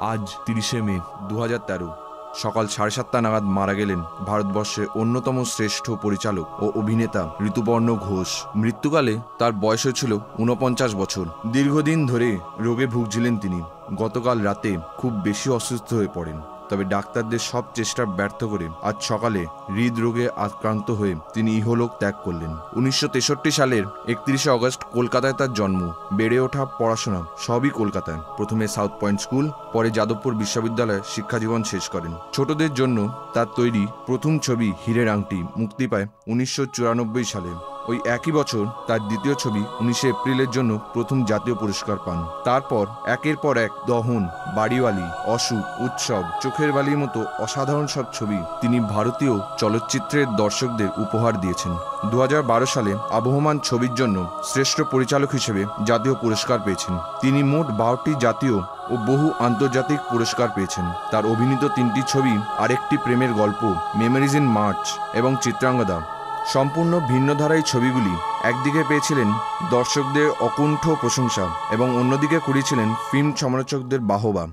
আজ 30শে মে 2013 সকাল 7:30 নাগাদ মারা গেলেন ভারতবর্ষের অন্যতম শ্রেষ্ঠ পরিচালক ও অভিনেতা ঋতুপর্ণ ঘোষ। মৃত্যুকালে তার বয়স ছিল 49 বছর। দীর্ঘদিন ধরে রোগে ভুগছিলেন তিনি। গতকাল রাতে খুব বেশি অসুস্থ হয়ে পড়েন, তবে ডাক্তারদের সব চেষ্টা ব্যর্থ করে আজ সকালে হৃদরোগে আক্রান্ত হয়ে তিনি ইহলোক ত্যাগ করলেন। 1963 সালের 31শে অগস্ট কলকাতায় তার জন্ম। বেড়ে ওঠা, পড়াশোনা সবই কলকাতায়। প্রথমে সাউথ পয়েন্ট স্কুল, পরে যাদবপুর বিশ্ববিদ্যালয়ে শিক্ষাজীবন শেষ করেন। ছোটদের জন্য তার তৈরি প্রথম ছবি হীরের আংটি মুক্তি পায় 1994 সালে। ওই একই বছর তার দ্বিতীয় ছবি 19শে এপ্রিলের জন্য প্রথম জাতীয় পুরস্কার পান। তারপর একের পর এক দহন, বাড়িওয়ালি, অসুখ, উৎসব, চোখের বালির মতো অসাধারণ সব ছবি তিনি ভারতীয় চলচ্চিত্রের দর্শকদের উপহার দিয়েছেন। 2012 সালে আবহমান ছবির জন্য শ্রেষ্ঠ পরিচালক হিসেবে জাতীয় পুরস্কার পেয়েছেন। তিনি মোট 12টি জাতীয় ও বহু আন্তর্জাতিক পুরস্কার পেয়েছেন। তার অভিনীত 3টি ছবি আরেকটি প্রেমের গল্প, মেমোরিজ ইন মার্চ এবং চিত্রাঙ্গদা। সম্পূর্ণ ভিন্ন ধারায় ছবিগুলি একদিকে পেয়েছিলেন দর্শকদের অকুণ্ঠ প্রশংসা এবং অন্যদিকে কুড়িয়েছিলেন ফিল্ম সমালোচকদের বাহবা।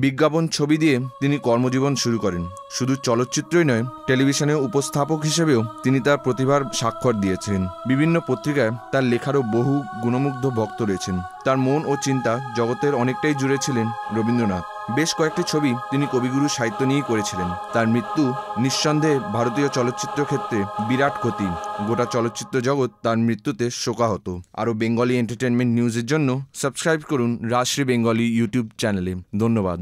বিজ্ঞাপন ছবি দিয়ে তিনি কর্মজীবন শুরু করেন। শুধু চলচ্চিত্রই নয়, টেলিভিশনে উপস্থাপক হিসেবেও তিনি তার প্রতিভার স্বাক্ষর দিয়েছেন। বিভিন্ন পত্রিকায় তার লেখারও বহু গুণমুগ্ধ ভক্ত রয়েছেন। তার মন ও চিন্তা জগতের অনেকটাই জুড়ে ছিলেন রবীন্দ্রনাথ। বেশ কয়েকটি ছবি তিনি কবিগুরু সাহিত্য নিয়েই করেছিলেন। তার মৃত্যু নিঃসন্দেহে ভারতীয় চলচ্চিত্র ক্ষেত্রে বিরাট ক্ষতি। গোটা চলচ্চিত্র জগৎ তার মৃত্যুতে শোকাহত। আরও বেঙ্গলি এন্টারটেনমেন্ট নিউজের জন্য সাবস্ক্রাইব করুন রাজশ্রী বেঙ্গলি ইউটিউব চ্যানেলে। ধন্যবাদ।